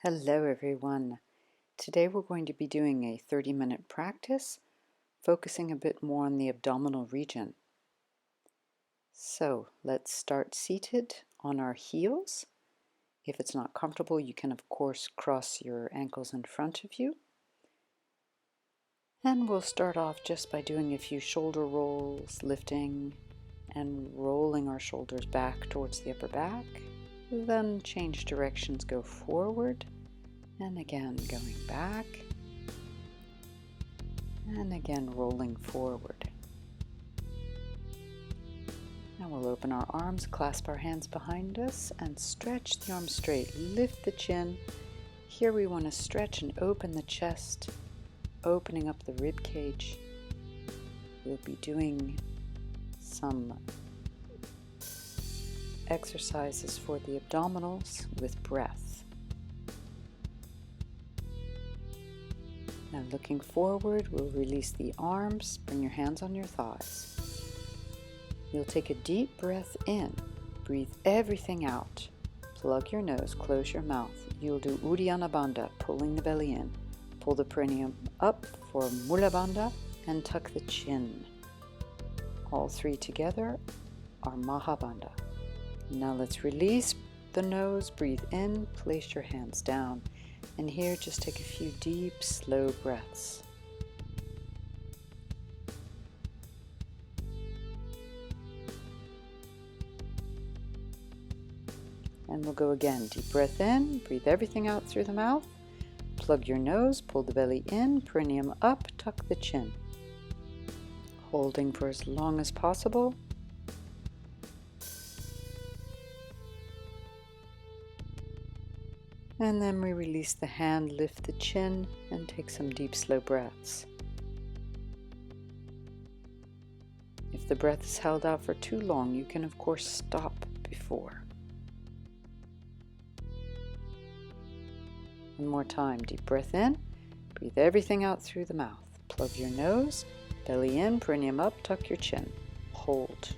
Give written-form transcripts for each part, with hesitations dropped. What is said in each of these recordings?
Hello everyone. Today we're going to be doing a 30-minute practice focusing a bit more on the abdominal region. So let's start seated on our heels. If it's not comfortable, you can of course cross your ankles in front of you. And we'll start off just by doing a few shoulder rolls, lifting and rolling our shoulders back towards the upper back. Then change directions, go forward. And again, going back, and again, rolling forward. Now we'll open our arms, clasp our hands behind us, and stretch the arms straight. Lift the chin. Here we want to stretch and open the chest, opening up the rib cage. We'll be doing some exercises for the abdominals with breath. Now looking forward, we'll release the arms, bring your hands on your thighs. You'll take a deep breath in, breathe everything out. Plug your nose, close your mouth. You'll do Uddiyana Bandha, pulling the belly in. Pull the perineum up for Mula Bandha and tuck the chin. All three together are Maha Bandha. Now let's release the nose, breathe in, place your hands down. And here, just take a few deep, slow breaths. And we'll go again. Deep breath in, breathe everything out through the mouth. Plug your nose, pull the belly in, perineum up, tuck the chin. Holding for as long as possible. And then we release the hand, lift the chin, and take some deep, slow breaths. If the breath is held out for too long, you can of course stop before. One more time, deep breath in, breathe everything out through the mouth. Plug your nose, belly in, perineum up, tuck your chin. Hold.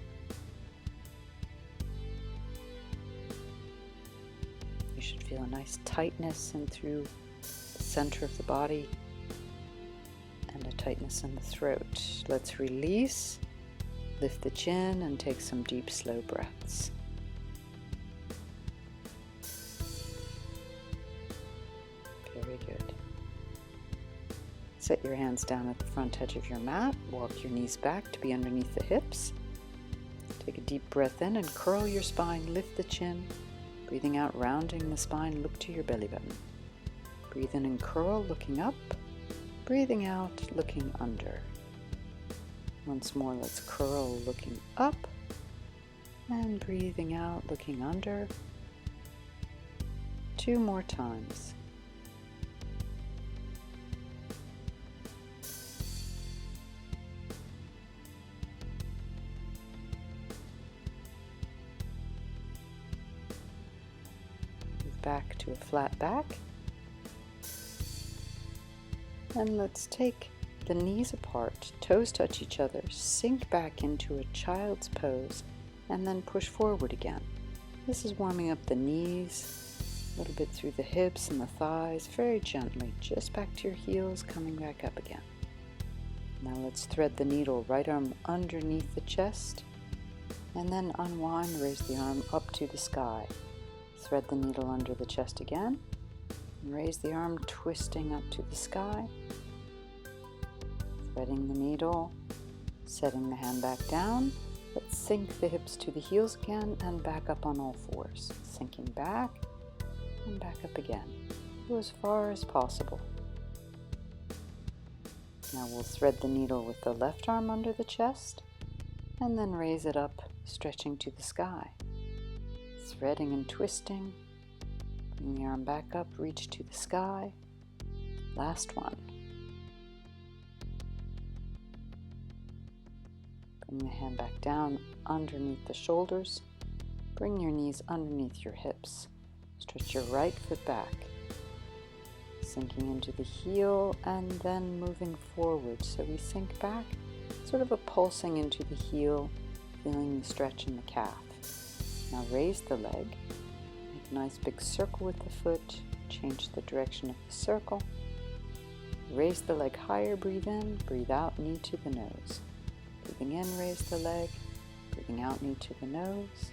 You should feel a nice tightness in through the center of the body and a tightness in the throat. Let's release, lift the chin, and take some deep, slow breaths. Very good. Set your hands down at the front edge of your mat. Walk your knees back to be underneath the hips. Take a deep breath in and curl your spine, lift the chin. Breathing out, rounding the spine, look to your belly button. Breathe in and curl, looking up. Breathing out, looking under. Once more, let's curl, looking up. And breathing out, looking under. 2 more times. Back to a flat back. And let's take the knees apart, toes touch each other, sink back into a child's pose, and then push forward again. This is warming up the knees, a little bit through the hips and the thighs, very gently, just back to your heels, coming back up again. Now let's thread the needle, right arm underneath the chest, and then unwind, raise the arm up to the sky. Thread the needle under the chest again, and raise the arm, twisting up to the sky. Threading the needle, setting the hand back down. Let's sink the hips to the heels again and back up on all fours. Sinking back and back up again. Go as far as possible. Now we'll thread the needle with the left arm under the chest and then raise it up, stretching to the sky. Threading and twisting, bring the arm back up, reach to the sky. Last one. Bring the hand back down underneath the shoulders. Bring your knees underneath your hips. Stretch your right foot back, sinking into the heel and then moving forward. So we sink back, sort of a pulsing into the heel, feeling the stretch in the calf. Now raise the leg, make a nice big circle with the foot, Change the direction of the circle. Raise the leg higher, breathe in, breathe out, knee to the nose. Breathing in, raise the leg. Breathing out, knee to the nose.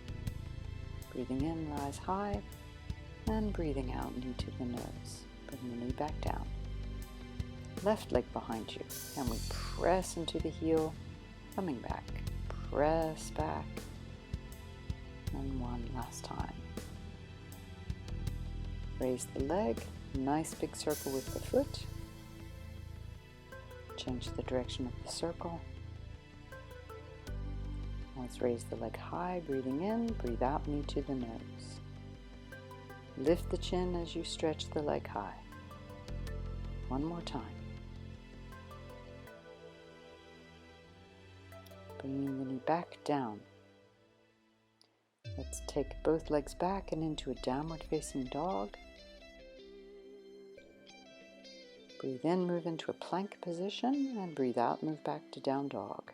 Breathing in, rise high. And breathing out, knee to the nose. Bring the knee back down. Left leg behind you. And we press into the heel, coming back. Press back. And one last time. Raise the leg. Nice big circle with the foot. Change the direction of the circle. Let's raise the leg high, breathing in, breathe out, knee to the nose. Lift the chin as you stretch the leg high. One more time. Bringing the knee back down. Let's take both legs back and into a downward facing dog. Breathe in, move into a plank position, and breathe out, move back to down dog.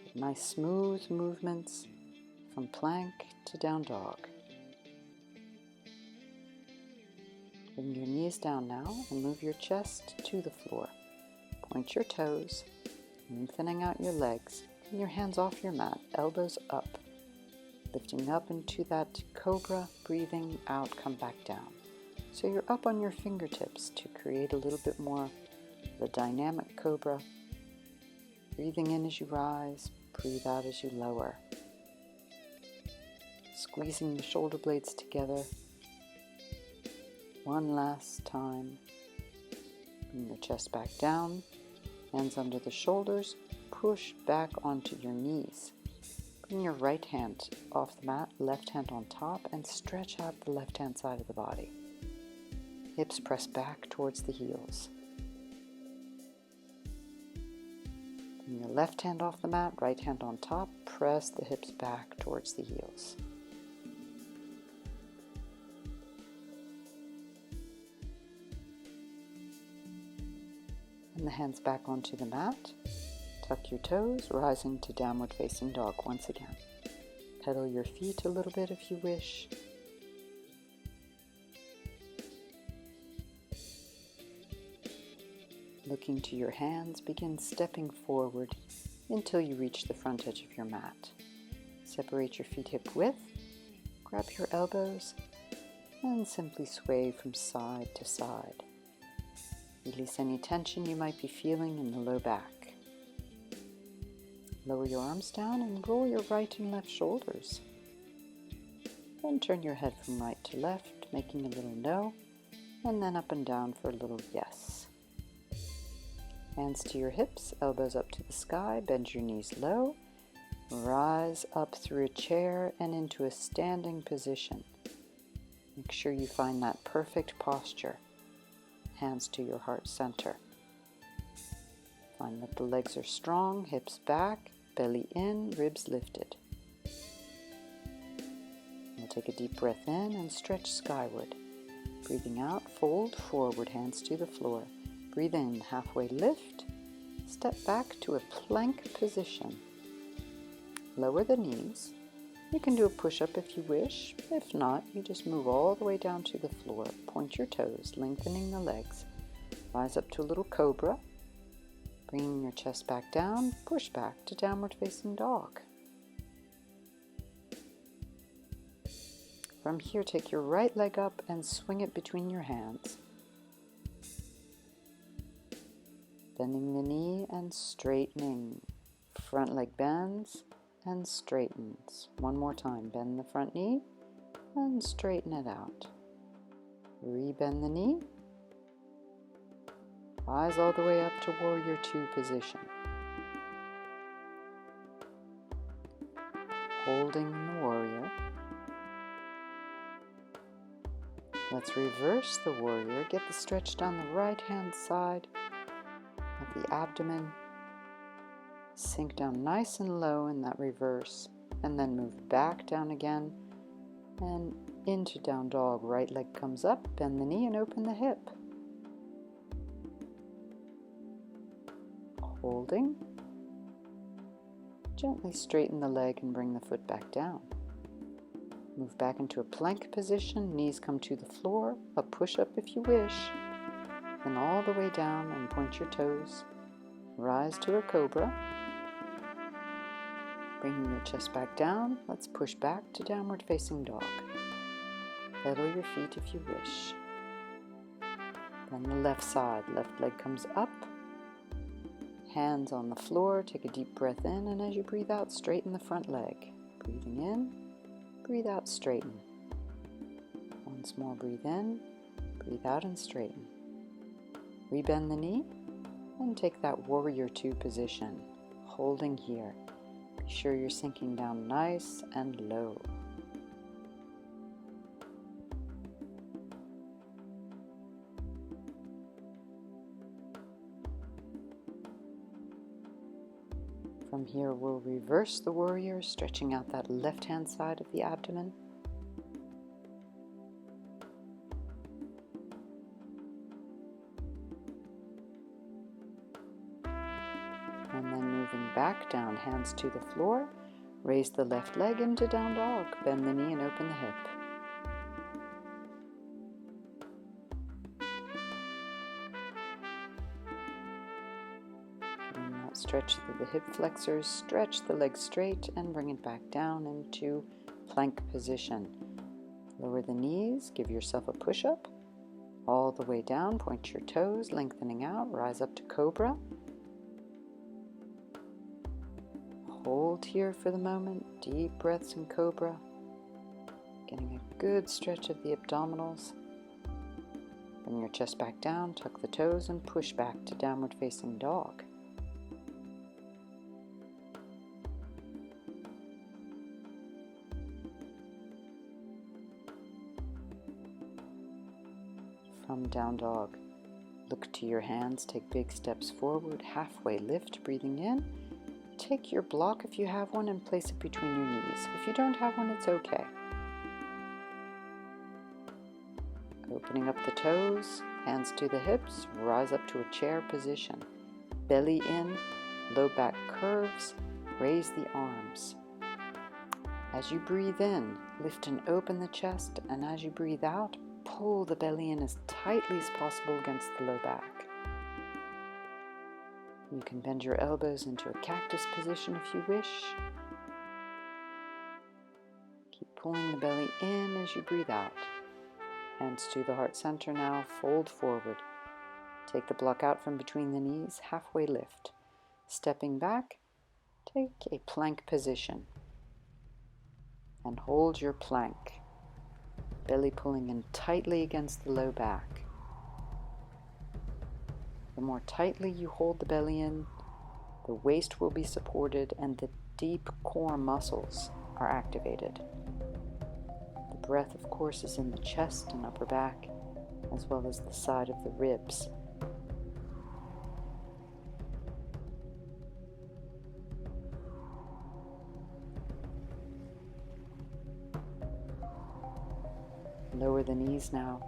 Get nice smooth movements from plank to down dog. Bring your knees down now and move your chest to the floor. Point your toes, lengthening out your legs, and your hands off your mat, elbows up. Lifting up into that cobra, breathing out, come back down. So you're up on your fingertips to create a little bit more of the dynamic cobra. Breathing in as you rise, breathe out as you lower. Squeezing the shoulder blades together. One last time. Bring your chest back down, hands under the shoulders, push back onto your knees. Bring your right hand off the mat, left hand on top, and stretch out the left hand side of the body. Hips press back towards the heels. Bring your left hand off the mat, right hand on top, press the hips back towards the heels. And the hands back onto the mat. Tuck your toes, rising to downward facing dog once again. Pedal your feet a little bit if you wish. Looking to your hands, begin stepping forward until you reach the front edge of your mat. Separate your feet hip width, grab your elbows, and simply sway from side to side. Release any tension you might be feeling in the low back. Lower your arms down and roll your right and left shoulders. Then turn your head from right to left, making a little no, and then up and down for a little yes. Hands to your hips, elbows up to the sky, bend your knees low, rise up through a chair and into a standing position. Make sure you find that perfect posture. Hands to your heart center. Find that the legs are strong, hips back, belly in, ribs lifted. We'll take a deep breath in and stretch skyward. Breathing out, fold forward, hands to the floor. Breathe in, halfway lift. Step back to a plank position. Lower the knees. You can do a push-up if you wish. If not, you just move all the way down to the floor. Point your toes, lengthening the legs. Rise up to a little cobra. Bringing your chest back down, push back to downward facing dog. From here, take your right leg up and swing it between your hands. Bending the knee and straightening. Front leg bends and straightens. One more time. Bend the front knee and straighten it out. Rebend the knee. Rise all the way up to warrior two position. Holding the warrior. Let's reverse the warrior. Get the stretch down the right hand side of the abdomen. Sink down nice and low in that reverse, and then move back down again and into down dog. Right leg comes up, bend the knee and open the hip. Holding. Gently straighten the leg and bring the foot back down. Move back into a plank position, knees come to the floor, a push-up if you wish, then all the way down and point your toes. Rise to a cobra. Bringing your chest back down, let's push back to downward facing dog. Pedal your feet if you wish. Then the left side, left leg comes up. Hands on the floor, take a deep breath in, and as you breathe out, straighten the front leg. Breathing in, breathe out, straighten. Once more, breathe in, breathe out and straighten. Rebend the knee and take that warrior two position, holding here. Be sure you're sinking down nice and low. From here, we'll reverse the warrior, stretching out that left-hand side of the abdomen. And then moving back down, hands to the floor, raise the left leg into down dog, bend the knee and open the hip. Stretch the hip flexors, stretch the legs straight and bring it back down into plank position. Lower the knees, give yourself a push-up. All the way down, point your toes, lengthening out, rise up to cobra. Hold here for the moment, deep breaths in cobra. Getting a good stretch of the abdominals. Bring your chest back down, tuck the toes and push back to downward facing dog. From down dog, look to your hands, take big steps forward, halfway lift, breathing in. Take your block if you have one and place it between your knees. If you don't have one, it's okay. Opening up the toes, hands to the hips, rise up to a chair position. Belly in, low back curves, raise the arms. As you breathe in, lift and open the chest, and as you breathe out, pull the belly in as tightly as possible against the low back. You can bend your elbows into a cactus position if you wish. Keep pulling the belly in as you breathe out. Hands to the heart center now, fold forward. Take the block out from between the knees, halfway lift. Stepping back, take a plank position and hold your plank. Belly pulling in tightly against the low back. The more tightly you hold the belly in, the waist will be supported and the deep core muscles are activated. The breath, of course, is in the chest and upper back, as well as the side of the ribs. Lower the knees now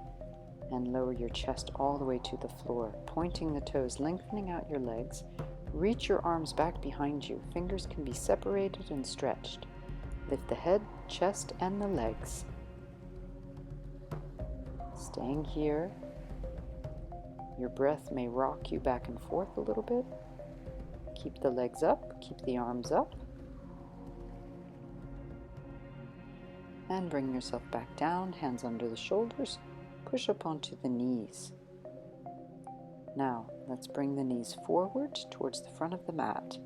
and lower your chest all the way to the floor, pointing the toes, lengthening out your legs. Reach your arms back behind you. Fingers can be separated and stretched. Lift the head, chest, and the legs. Staying here. Your breath may rock you back and forth a little bit. Keep the legs up, keep the arms up. And bring yourself back down, hands under the shoulders, push up onto the knees. Now, let's bring the knees forward towards the front of the mat.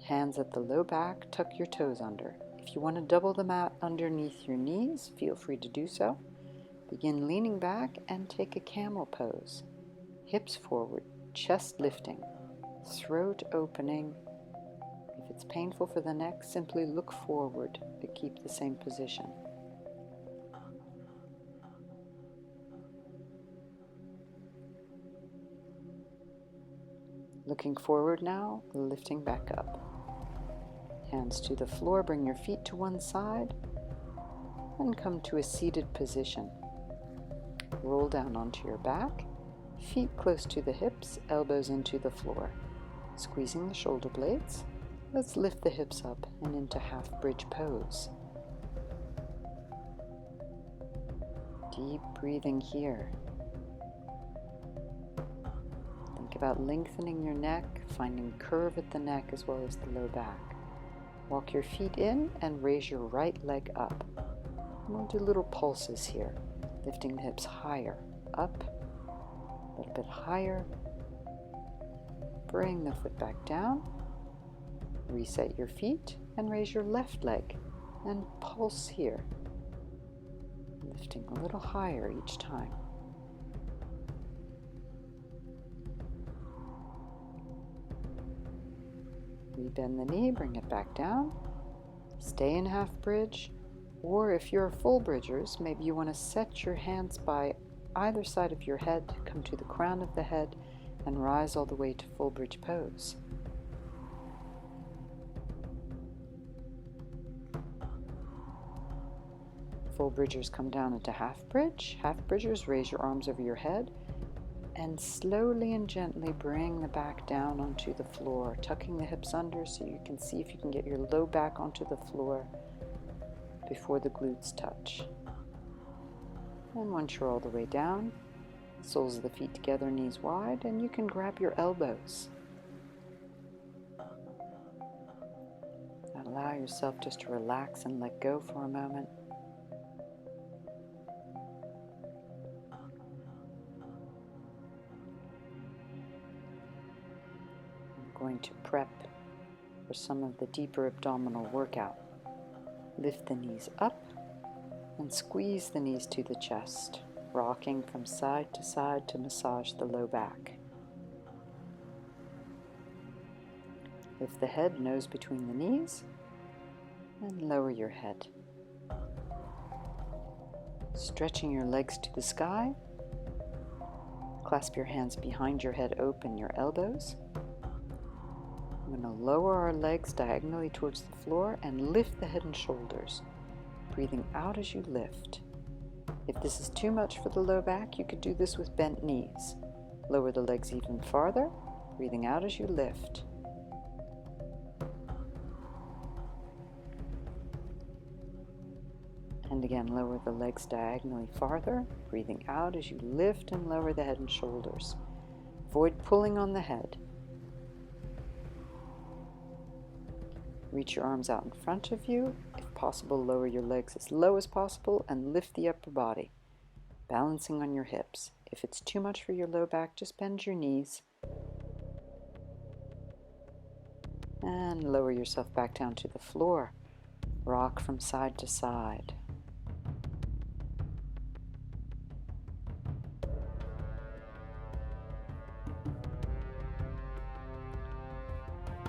Hands at the low back, tuck your toes under. If you want to double the mat underneath your knees, feel free to do so. Begin leaning back and take a camel pose. Hips forward, chest lifting, throat opening. If it's painful for the neck, simply look forward, but keep the same position. Looking forward now, lifting back up. Hands to the floor, bring your feet to one side, and come to a seated position. Roll down onto your back, feet close to the hips, elbows into the floor. Squeezing the shoulder blades. Let's lift the hips up and into half bridge pose. Deep breathing here. Think about lengthening your neck, finding curve at the neck as well as the low back. Walk your feet in and raise your right leg up. And we'll do little pulses here, lifting the hips higher, up, a little bit higher. Bring the foot back down. Reset your feet and raise your left leg and pulse here, lifting a little higher each time. Rebend the knee, bring it back down. Stay in half bridge, or if you're full bridgers, maybe you want to set your hands by either side of your head, come to the crown of the head, and rise all the way to full bridge pose. Full bridgers come down into half bridge. Half bridgers, raise your arms over your head and slowly and gently bring the back down onto the floor, tucking the hips under so you can see if you can get your low back onto the floor before the glutes touch. And once you're all the way down, soles of the feet together, knees wide, and you can grab your elbows. Allow yourself just to relax and let go for a moment. Going to prep for some of the deeper abdominal workout. Lift the knees up and squeeze the knees to the chest, rocking from side to massage the low back. Lift the head, nose between the knees, and lower your head. Stretching your legs to the sky. Clasp your hands behind your head, open your elbows. I'm going to lower our legs diagonally towards the floor and lift the head and shoulders, breathing out as you lift. If this is too much for the low back, you could do this with bent knees. Lower the legs even farther, breathing out as you lift. And again, lower the legs diagonally farther, breathing out as you lift and lower the head and shoulders. Avoid pulling on the head. Reach your arms out in front of you. If possible, lower your legs as low as possible and lift the upper body, balancing on your hips. If it's too much for your low back, just bend your knees. And lower yourself back down to the floor. Rock from side to side.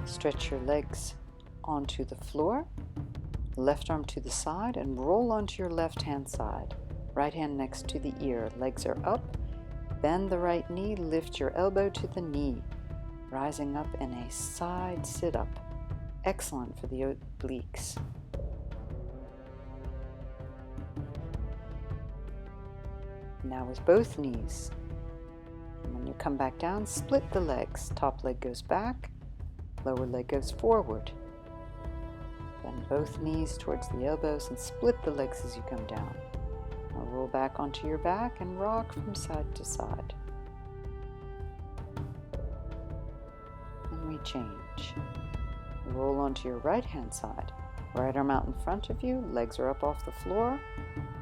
Stretch your legs onto the floor, left arm to the side, and roll onto your left hand side. Right hand next to the ear, legs are up. Bend the right knee, lift your elbow to the knee, rising up in a side sit-up. Excellent for the obliques. Now with both knees. And when you come back down, split the legs. Top leg goes back, lower leg goes forward. Bend both knees towards the elbows and split the legs as you come down. Now roll back onto your back and rock from side to side. And we change. Roll onto your right hand side. Right arm out in front of you, legs are up off the floor.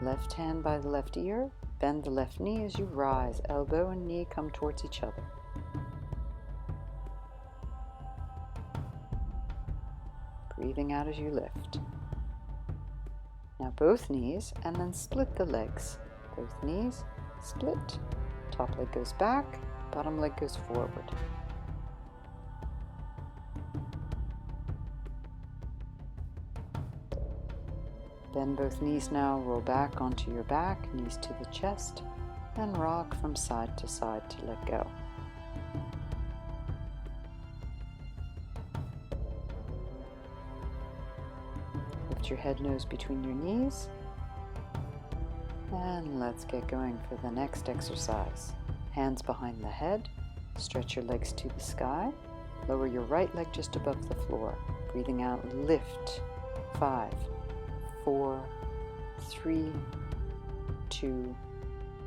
Left hand by the left ear. Bend the left knee as you rise. Elbow and knee come towards each other. Breathing out as you lift. Now both knees, and then split the legs. Both knees, split. Top leg goes back, bottom leg goes forward. Bend both knees now, roll back onto your back, knees to the chest, and rock from side to side to let go. Lift your head, nose between your knees, and let's get going for the next exercise. Hands behind the head, stretch your legs to the sky, lower your right leg just above the floor. Breathing out, lift. 5, 4, 3, 2,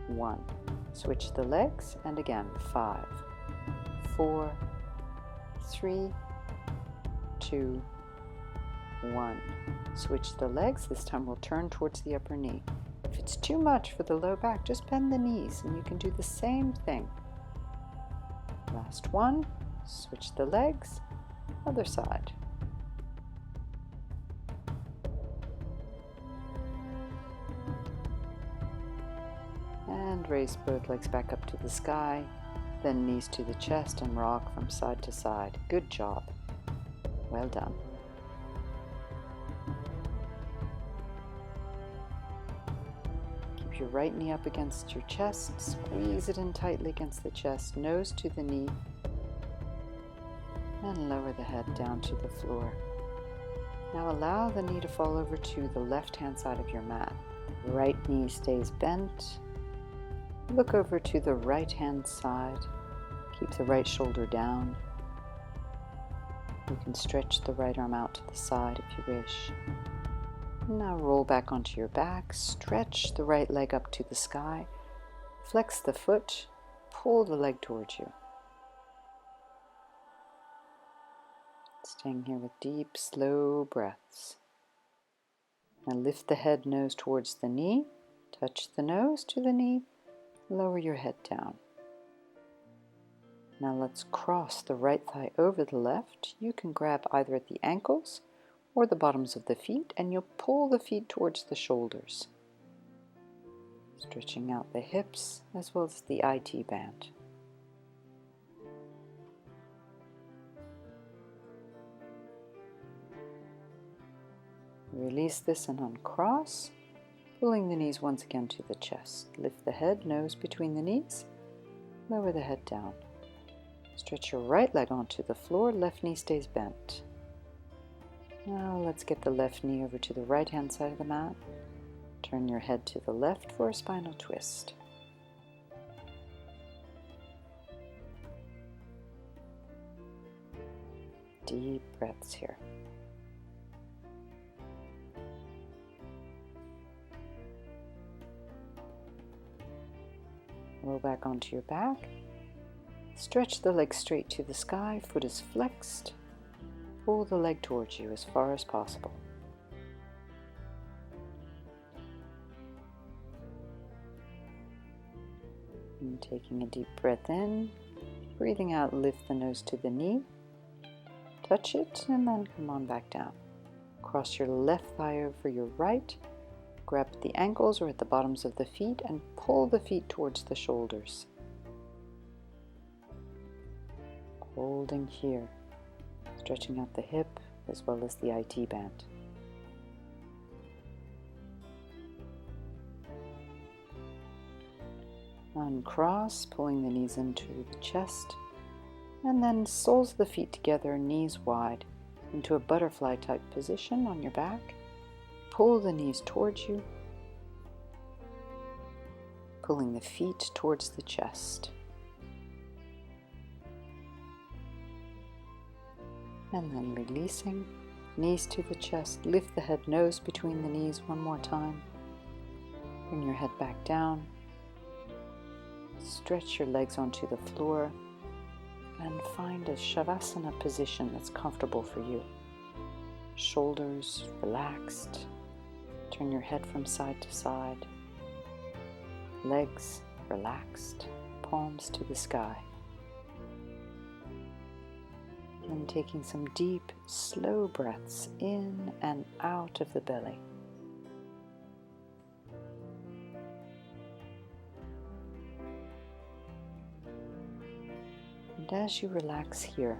1. Switch the legs, and again, 5, 4, 3, 2, 1. Switch the legs. This time we'll turn towards the upper knee. If it's too much for the low back, just bend the knees and you can do the same thing. Last one. Switch the legs. Other side. And raise both legs back up to the sky, then knees to the chest and rock from side to side. Good job. Well done. Keep your right knee up against your chest, squeeze it in tightly against the chest, nose to the knee, and lower the head down to the floor. Now allow the knee to fall over to the left-hand side of your mat. Right knee stays bent. Look over to the right-hand side. Keep the right shoulder down. You can stretch the right arm out to the side if you wish. Now roll back onto your back. Stretch the right leg up to the sky. Flex the foot. Pull the leg towards you. Staying here with deep, slow breaths. Now lift the head, nose towards the knee. Touch the nose to the knee. Lower your head down. Now let's cross the right thigh over the left. You can grab either at the ankles or the bottoms of the feet, and you'll pull the feet towards the shoulders. Stretching out the hips as well as the IT band. Release this and uncross. Pulling the knees once again to the chest. Lift the head, nose between the knees. Lower the head down. Stretch your right leg onto the floor. Left knee stays bent. Now let's get the left knee over to the right-hand side of the mat. Turn your head to the left for a spinal twist. Deep breaths here. Roll back onto your back. Stretch the leg straight to the sky. Foot is flexed. Pull the leg towards you as far as possible. And taking a deep breath in. Breathing out, lift the nose to the knee. Touch it and then come on back down. Cross your left thigh over your right. Grab at the ankles or at the bottoms of the feet and pull the feet towards the shoulders. Holding here, stretching out the hip as well as the IT band. Uncross, pulling the knees into the chest, and then soles of the feet together, knees wide, into a butterfly type position on your back. Pull the knees towards you, pulling the feet towards the chest. And then releasing, knees to the chest. Lift the head, nose between the knees one more time. Bring your head back down. Stretch your legs onto the floor and find a Shavasana position that's comfortable for you. Shoulders relaxed. Turn your head from side to side. Legs relaxed. Palms to the sky. And taking some deep, slow breaths in and out of the belly. And as you relax here,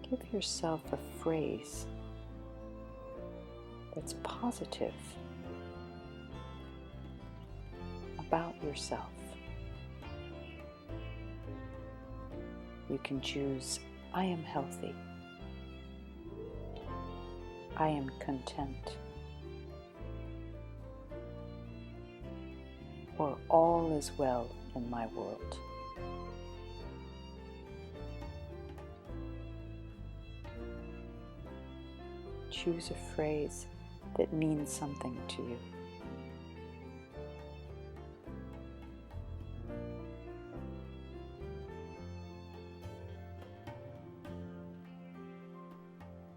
give yourself a phrase that's positive about yourself. You can choose, I am healthy, I am content, or all is well in my world. Choose a phrase that means something to you.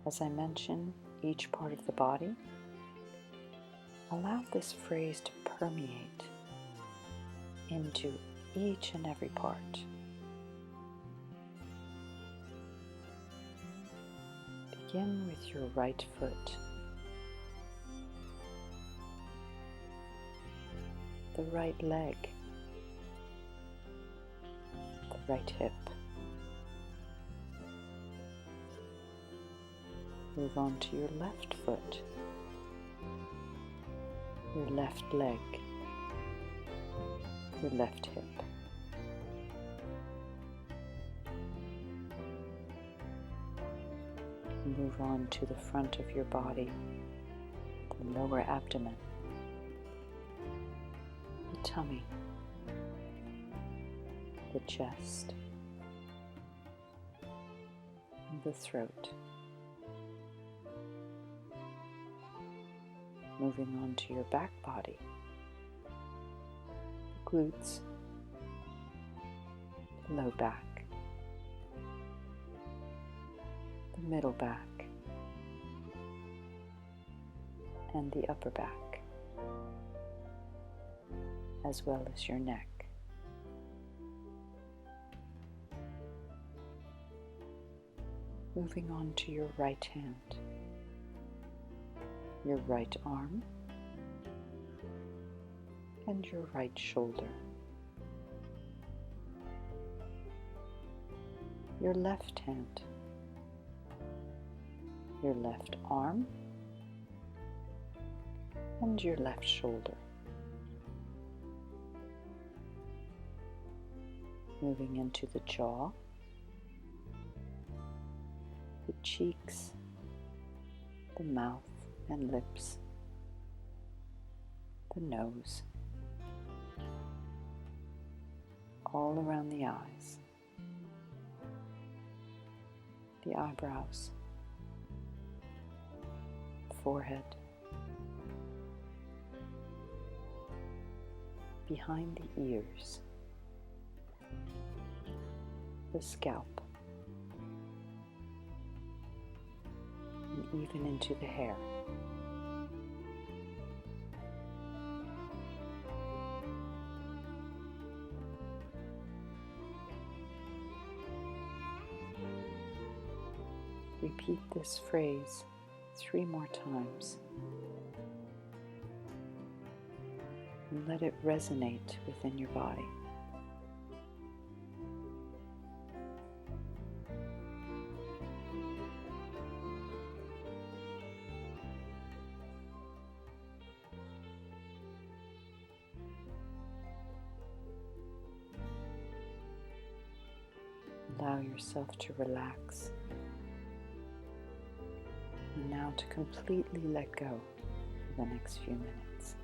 As I mention each part of the body, allow this phrase to permeate into each and every part. Begin with your right foot, the right leg, the right hip. Move on to your left foot, your left leg, your left hip. Move on to the front of your body, the lower abdomen, the tummy, the chest, and the throat. Moving on to your back body, the glutes, the low back, the middle back, and the upper back, as well as your neck. Moving on to your right hand, your right arm, and your right shoulder. Your left hand, your left arm, and your left shoulder. Moving into the jaw, the cheeks, the mouth and lips, the nose, all around the eyes, the eyebrows, forehead, behind the ears, the scalp, and even into the hair. Repeat this phrase 3 more times and let it resonate within your body. Allow yourself to relax. And now to completely let go for the next few minutes.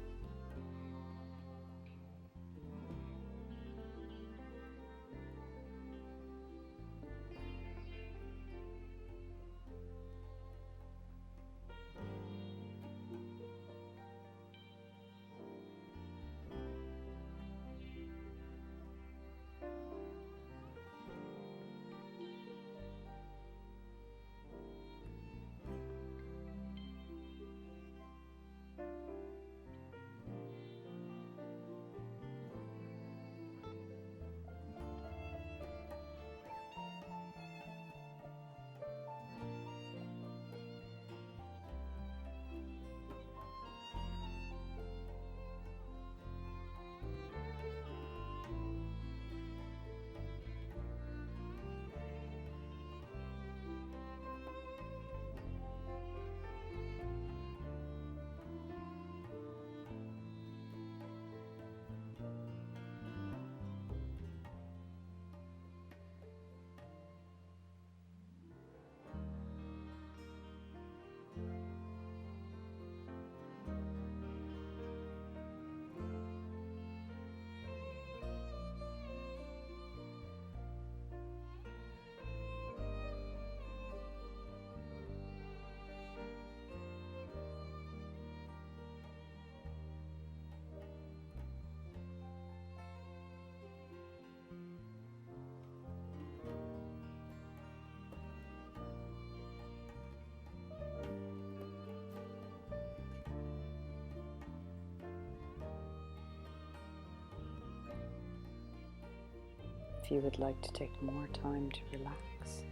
If you would like to take more time to relax,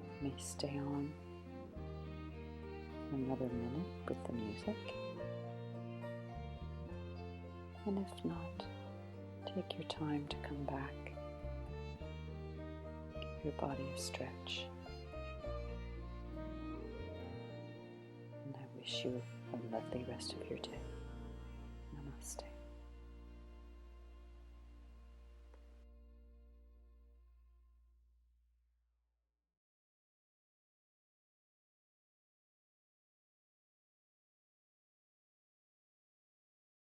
you may stay on another minute with the music. And if not, take your time to come back. Give your body a stretch. And I wish you a lovely rest of your day. Namaste.